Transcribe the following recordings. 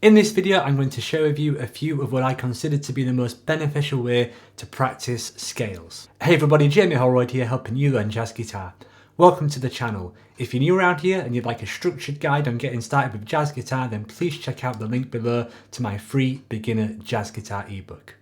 In this video, I'm going to share with you a few of what I consider to be the most beneficial way to practice scales. Hey everybody, Jamie Holroyd here, helping you learn jazz guitar. Welcome to the channel. If you're new around here and you'd like a structured guide on getting started with jazz guitar, then please check out the link below to my free beginner jazz guitar ebook.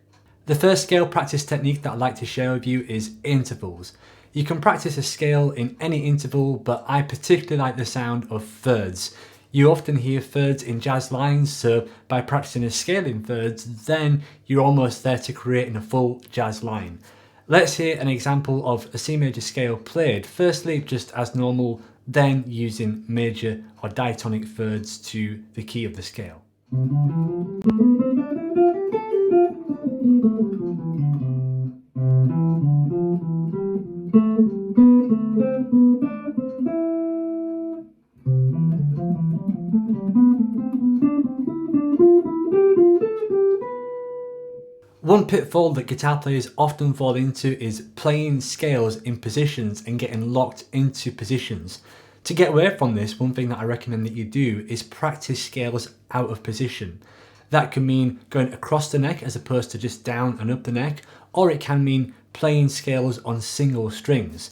The first scale practice technique that I'd like to share with you is intervals. You can practice a scale in any interval, but I particularly like the sound of thirds. You often hear thirds in jazz lines, so by practicing a scale in thirds, then you're almost there to creating a full jazz line. Let's hear an example of a C major scale played, firstly just as normal, then using major or diatonic thirds to the key of the scale. One pitfall that guitar players often fall into is playing scales in positions and getting locked into positions. To get away from this, one thing that I recommend that you do is practice scales out of position. That can mean going across the neck as opposed to just down and up the neck, or it can mean playing scales on single strings.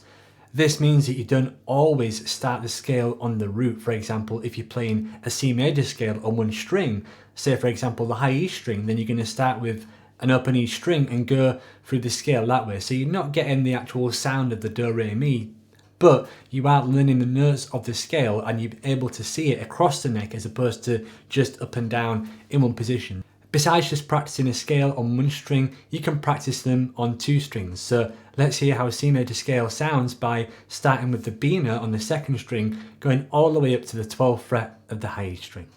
This means that you don't always start the scale on the root. For example, if you're playing a C major scale on one string, say for example the high E string, then you're going to start with an open E string and go through the scale that way. So you're not getting the actual sound of the do, re, mi, but you are learning the notes of the scale and you're able to see it across the neck as opposed to just up and down in one position. Besides just practicing a scale on one string, you can practice them on two strings. So let's hear how a C major scale sounds by starting with the B note on the second string, going all the way up to the 12th fret of the high E string.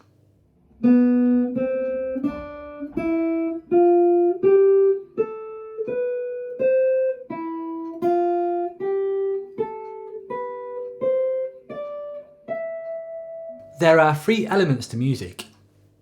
There are three elements to music: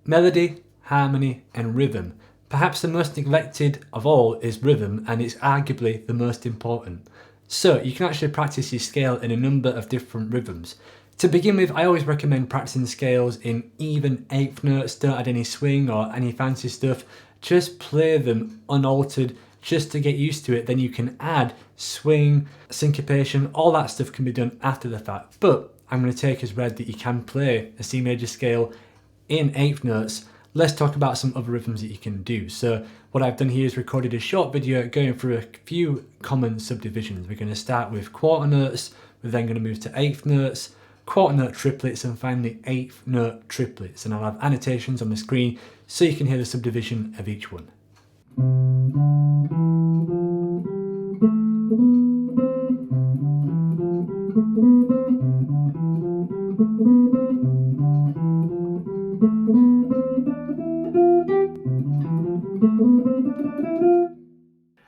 melody, harmony and rhythm. Perhaps the most neglected of all is rhythm, and it's arguably the most important. So you can actually practice your scale in a number of different rhythms. To begin with, I always recommend practicing scales in even eighth notes. Don't add any swing or any fancy stuff. Just play them unaltered just to get used to it. Then you can add swing, syncopation, all that stuff can be done after the fact. But I'm going to take as read that you can play a C major scale in eighth notes. Let's talk about some other rhythms that you can do. So what I've done here is recorded a short video going through a few common subdivisions. We're going to start with quarter notes, we're then going to move to eighth notes, quarter note triplets, and finally eighth note triplets. And I'll have annotations on the screen so you can hear the subdivision of each one.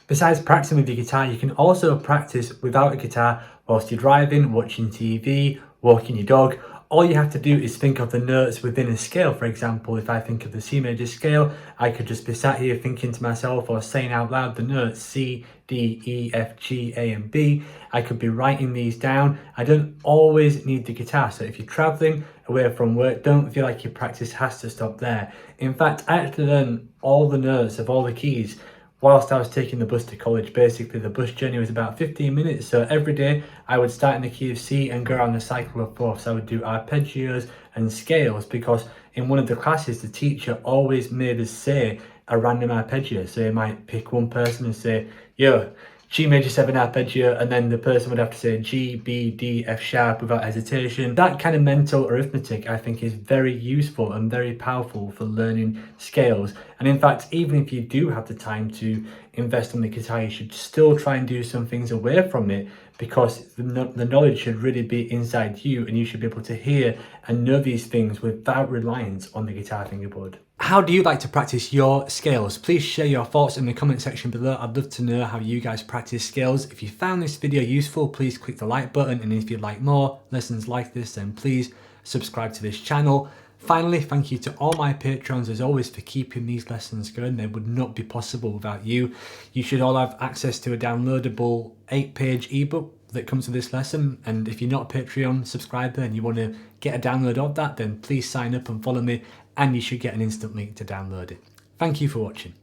Besides practicing with your guitar, you can also practice without a guitar whilst you're driving, watching TV, walking your dog. All you have to do is think of the notes within a scale. For example, if I think of the C major scale, I could just be sat here thinking to myself or saying out loud the notes C, D, E, F, G, A and B. I could be writing these down. I don't always need the guitar. So if you're traveling away from work, don't feel like your practice has to stop there. In fact, I actually learned all the notes of all the keys whilst I was taking the bus to college. Basically, the bus journey was about 15 minutes. So every day I would start in the key of C and go around the cycle of fourths. I would do arpeggios and scales because in one of the classes, the teacher always made us say a random arpeggio. So he might pick one person and say, yo, G major 7 arpeggio, and then the person would have to say G, B, D, F sharp without hesitation. That kind of mental arithmetic I think is very useful and very powerful for learning scales. And in fact, even if you do have the time to invest on the guitar, you should still try and do some things away from it, because the knowledge should really be inside you and you should be able to hear and know these things without reliance on the guitar fingerboard. How do you like to practice your scales? Please share your thoughts in the comment section below. I'd love to know how you guys practice scales. If you found this video useful, please click the like button, and if you'd like more lessons like this, then please subscribe to this channel. Finally, thank you to all my patrons as always for keeping these lessons going. They would not be possible without you. You should all have access to a downloadable 8-page ebook that comes with this lesson, and if you're not a Patreon subscriber and you want to get a download of that, then please sign up and follow me and you should get an instant link to download it. Thank you for watching.